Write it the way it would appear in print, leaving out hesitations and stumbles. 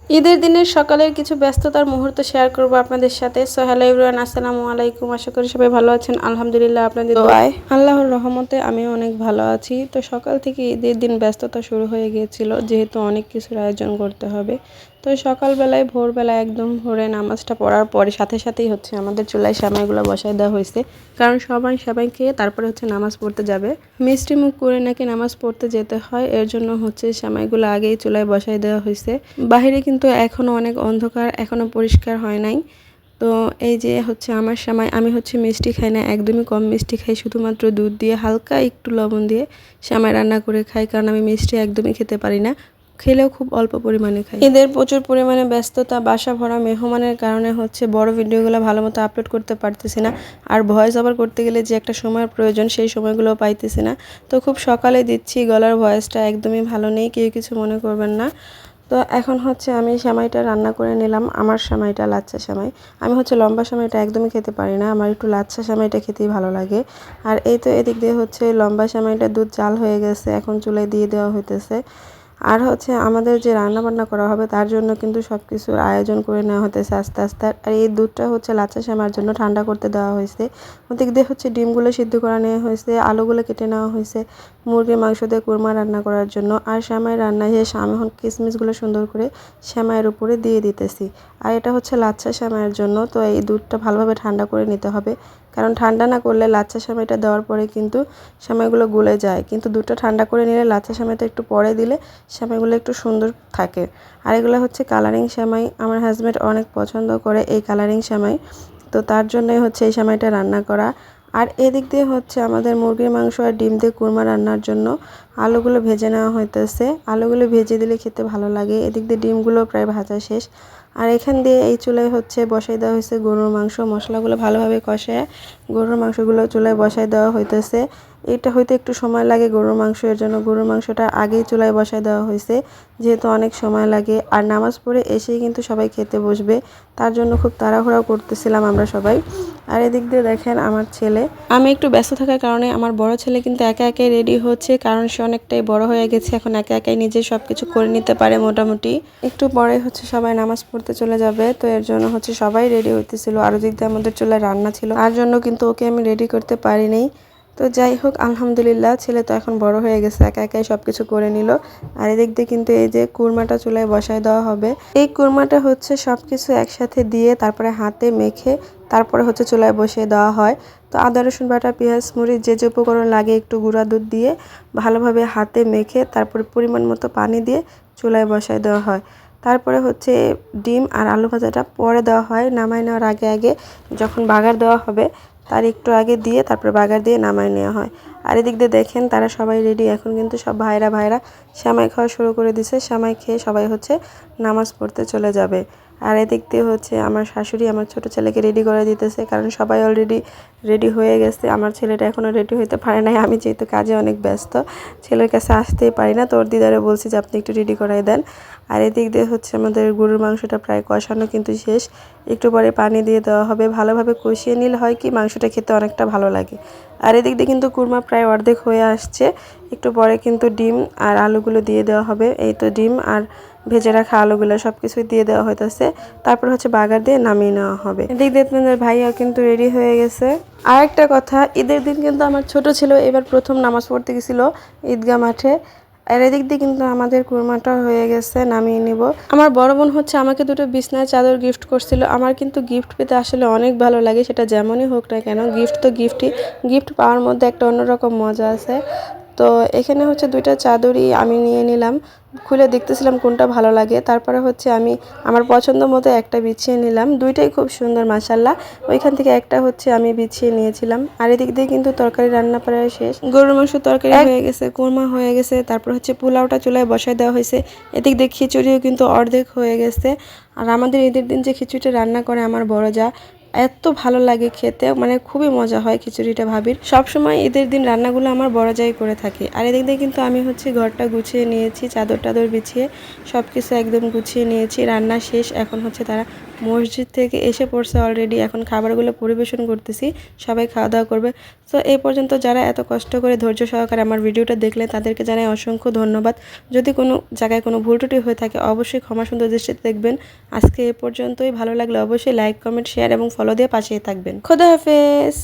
ঈদের দিনের সকালের কিছু ব্যস্ততার মুহূর্ত শেয়ার করব আপনাদের সাথে। সো হ্যালো এভরিওয়ান, আসসালামু আলাইকুম। আশা করি সবাই ভালো আছেন। আলহামদুলিল্লাহ আপনাদের দোয়ায় আল্লাহর রহমতে আমিও অনেক ভালো আছি। তো সকাল থেকে ঈদের দিন ব্যস্ততা শুরু হয়ে গিয়েছিল, যেহেতু অনেক কিছুর আয়োজন করতে হবে। তো সকালবেলায় ভোরবেলায় একদম ভোরে নামাজটা পড়ার পরে সাথে সাথেই হচ্ছে আমাদের চুলায় সেমাইগুলো বসায় দেওয়া হয়েছে, কারণ সবাই সেমাই খেয়ে তারপরে হচ্ছে নামাজ পড়তে যাবে। মিষ্টি মুখ করে নাকি নামাজ পড়তে যেতে হয়, এর জন্য হচ্ছে সেমাইগুলো আগেই চুলায় বসায় দেওয়া হয়েছে। বাহিরে কিন্তু এখনও অনেক অন্ধকার, এখনও পরিষ্কার হয় নাই। তো এই যে হচ্ছে আমার সেমাই, আমি হচ্ছে মিষ্টি খাই না, একদমই কম মিষ্টি খাই, শুধুমাত্র দুধ দিয়ে হালকা একটু লবণ দিয়ে সেমাই রান্না করে খাই, কারণ আমি মিষ্টি একদমই খেতে পারি না, খেলেও খুব অল্প পরিমাণে খাই। এদের প্রচুর পরিমাণে ব্যস্ততা, বাসা ভরা মেহমানের কারণে হচ্ছে বড় ভিডিওগুলো ভালো মতো আপলোড করতে পারতেছি না, আর ভয়েস ওভার করতে গেলে যে একটা সময়ের প্রয়োজন সেই সময়গুলো পাইতেছি না। তো খুব সকালে দিচ্ছি, গলার ভয়েসটা একদমই ভালো নেই, কেউ কিছু মনে করবেন না। তো এখন হচ্ছে আমি সেমাইটা রান্না করে নিলাম। আমার সেমাইটা লাচ্ছা সেমাই, আমি হচ্ছে লম্বা সেমাইটা একদমই খেতে পারি না, আমার একটু লাচ্ছা সেমাইটা খেতেই ভালো লাগে। আর এই তো এদিক দিয়ে হচ্ছে লম্বা সেমাইটা দুধ জাল হয়ে গেছে, এখন চুলায় দিয়ে দেওয়া হইতেছে। আর হচ্ছে আমাদের যে রান্না বান্না করা হবে তার জন্য কিন্তু সব কিছুর আয়োজন করে নেওয়া হতেছে আস্তে আস্তে। আর এই দুধটা হচ্ছে লাচ্ছা সেমাইয়ের জন্য ঠান্ডা করতে দেওয়া হয়েছে। ওদিক দিয়ে হচ্ছে ডিমগুলো সিদ্ধ করা নেওয়া হয়েছে, আলুগুলো কেটে নেওয়া হয়েছে মুরগির মাংস দিয়ে কুরমা রান্না করার জন্য। আর সেমাই রান্না শেষে আমি এখন কিশমিশগুলো সুন্দর করে সেমাইয়ের উপরে দিয়ে দিতেছি। আর এটা হচ্ছে লাচ্ছা সেমাইয়ের জন্য, তো এই দুধটা ভালোভাবে ঠান্ডা করে নিতে হবে, কারণ ঠান্ডা না করলে লাচ্ছা সেমাইটা দেওয়ার পরে কিন্তু সেমাইগুলো গলে যায়, কিন্তু দুধটা ঠান্ডা করে নিলে লাচ্ছা সেমাইটা একটু পরে দিলে সেমাইগুলো একটু সুন্দর থাকে। আর এগুলো হচ্ছে কালারিং সেমাই, আমার হাজব্যান্ড অনেক পছন্দ করে এই কালারিং সেমাই, তো তার জন্যই হচ্ছে এই সেমাইটা রান্না করা। আর এদিক দিয়ে হচ্ছে আমাদের মুরগির মাংস আর ডিম দিয়ে কুরমা রান্নার জন্য আলুগুলো ভেজে নেওয়া হইতেছে। আলুগুলো ভেজে দিলে খেতে ভালো লাগে। এদিক দিয়ে ডিমগুলো প্রায় ভাজা শেষ। আর এখান দিয়ে এই চুলায় হচ্ছে বসাই দেওয়া হয়েছে গরুর মাংস, মশলাগুলো ভালোভাবে কষায় গরুর মাংসগুলো চুলায় বসাই দেওয়া হইতেছে। এটা হইতে একটু সময় লাগে গরুর মাংস, এর জন্য গরুর মাংসটা আগেই চুলায় বসায় দেওয়া হয়েছে, যেহেতু অনেক সময় লাগে। আর নামাজ পড়ে এসেই কিন্তু সবাই খেতে বসবে, তার জন্য খুব তাড়াহুড়া করতেছিলাম আমরা সবাই। আর এদিক দিয়ে দেখেন আমার ছেলে, আমি একটু ব্যস্ত থাকার কারণে আমার বড় ছেলে কিন্তু একা একাই রেডি হচ্ছে, কারণ সে অনেকটাই বড় হয়ে গেছে, এখন একা একাই নিজে সবকিছু করে নিতে পারে মোটামুটি। একটু পরে হচ্ছে সবাই নামাজ পড়তে চলে যাবে, তো এর জন্য হচ্ছে সবাই রেডি হইতেছিল। আর ওদিক দিয়ে আমাদের চুলায় রান্না ছিল, তার জন্য কিন্তু ওকে আমি রেডি করতে পারিনি। তো যাই হোক, আলহামদুলিল্লাহ, ছেলে তো এখন বড় হয়ে গেছে, একা একাই সবকিছু করে নিল। আর এদিক দিয়ে কিন্তু এই যে কুরমাটা চুলায় বসায় দেওয়া হবে। এই কুরমাটা হচ্ছে সবকিছু একসাথে দিয়ে তারপরে হাতে মেখে তারপরে হচ্ছে চুলায় বসিয়ে দেওয়া হয়। তো আদা রসুন বাটা, পেঁয়াজ মরিচ যে যে উপকরণ লাগে একটু গুঁড়া দুধ দিয়ে ভালোভাবে হাতে মেখে তারপরে পরিমাণ মতো পানি দিয়ে চুলায় বসায় দেওয়া হয়। তারপরে হচ্ছে ডিম আর আলু ভাজাটা পরে দেওয়া হয়, নামাই নেওয়ার আগে আগে, যখন বাগার দেওয়া হবে তার একটু আগে দিয়ে তারপরে বাগার দিয়ে নামায় নেওয়া হয়। আর এদিক দিয়ে দেখেন তারা সবাই রেডি, এখন কিন্তু সব ভাইরা ভাইরা সেমাই খাওয়া শুরু করে দিছে। সেমাই খেয়ে সবাই হচ্ছে নামাজ পড়তে চলে যাবে। আর এদিক দিয়ে হচ্ছে আমার শাশুড়ি আমার ছোট ছেলেকে রেডি করে দিতেছে, কারণ সবাই অলরেডি রেডি হয়ে গেছে। আমার ছেলেটা এখনও রেডি হতে পারে নাই, আমি যেহেতু কাজে অনেক ব্যস্ত ছেলের কাছে আসতেই পারি না, তো ওর দিদারে বলছি যে আপনি একটু রেডি করাই দেন। আর এদিক দিয়ে হচ্ছে আমাদের গরুর মাংসটা প্রায় কষানো কিন্তু শেষ, একটু পরে পানি দিয়ে দেওয়া হবে। ভালোভাবে কষিয়ে নিলে হয় কি মাংসটা খেতে অনেকটা ভালো লাগে। আর এদিক দিয়ে কিন্তু কুরমা প্রায় অর্ধেক হয়ে আসছে, একটু পরে কিন্তু ডিম আর আলুগুলো দিয়ে দেওয়া হবে। এই তো ডিম আর ভেজে রাখা আলুগুলো সব কিছুই দিয়ে দেওয়া হইতেছে, তারপর হচ্ছে বাগার দিয়ে নামিয়ে নেওয়া হবে। এদিক দিয়ে আপনাদের ভাইয়া কিন্তু রেডি হয়ে গেছে। আর একটা কথা, ঈদের দিন কিন্তু আমার ছোট ছিল এবার প্রথম নামাজ পড়তে গেছিল ঈদগাহ মাঠে। আর এদিক দিয়ে কিন্তু আমাদের কুরমাটা হয়ে গেছে, নামিয়ে নিব। আমার বড় বোন হচ্ছে আমাকে দুটো বিছনার চাদর গিফট করছিল। আমার কিন্তু গিফট পেতে আসলে অনেক ভালো লাগে, সেটা যেমনই হোক না কেন, গিফট তো গিফটই, গিফট পাওয়ার মধ্যে একটা অন্যরকম মজা আছে। তো এখানে হচ্ছে দুইটা চাদরই আমি নিয়ে নিলাম, খুলে দেখতেছিলাম কোনটা ভালো লাগে, তারপরে হচ্ছে আমি আমার পছন্দ মতো একটা বিছিয়ে নিলাম। দুইটাই খুব সুন্দর মাশাআল্লাহ। ওইখান থেকে একটা হচ্ছে আমি বিছিয়ে নিয়েছিলাম। আর এদিক দিয়ে কিন্তু তরকারি রান্না প্রায় শেষ, গরুর মাংস তরকারি হয়ে গেছে, কোরমা হয়ে গেছে, তারপর হচ্ছে পোলাওটা চুলায় বসায় দেওয়া হয়েছে। এদিক দিয়ে খিচুড়িও কিন্তু অর্ধেক হয়ে গেছে। আর আমাদের ঈদের দিন যে খিচুড়িটা রান্না করে আমার বড় যা, এত ভালো লাগে খেতে, মানে খুবই মজা হয় খিচুড়িটা। ভাবির সবসময় ঈদের দিন রান্নাগুলো আমার বড় যাই করে থাকে। আর এদিক দিয়ে কিন্তু আমি হচ্ছে ঘরটা গুছিয়ে নিয়েছি, চাদর টাদর বিছিয়ে সব কিছু একদম গুছিয়ে নিয়েছি, রান্না শেষ। এখন হচ্ছে তারা মসজিদ থেকে এসে পড়ছে অলরেডি, এখন খাবারগুলো পরিবেশন করতেছি, সবাই খাওয়া দাওয়া করবে। তো এই পর্যন্ত যারা এত কষ্ট করে ধৈর্য সহকারে আমার ভিডিওটা দেখলেন তাদেরকে জানাই অসংখ্য ধন্যবাদ। যদি কোনো জায়গায় কোনো ভুল ত্রুটি হয়ে থাকে অবশ্যই ক্ষমা সুন্দর দৃষ্টিতে দেখবেন। আজকে এ পর্যন্তই, ভালো লাগলে অবশ্যই লাইক, কমেন্ট, শেয়ার এবং ফলো দিয়ে পাশেই থাকবেন। খোদা হাফেজ।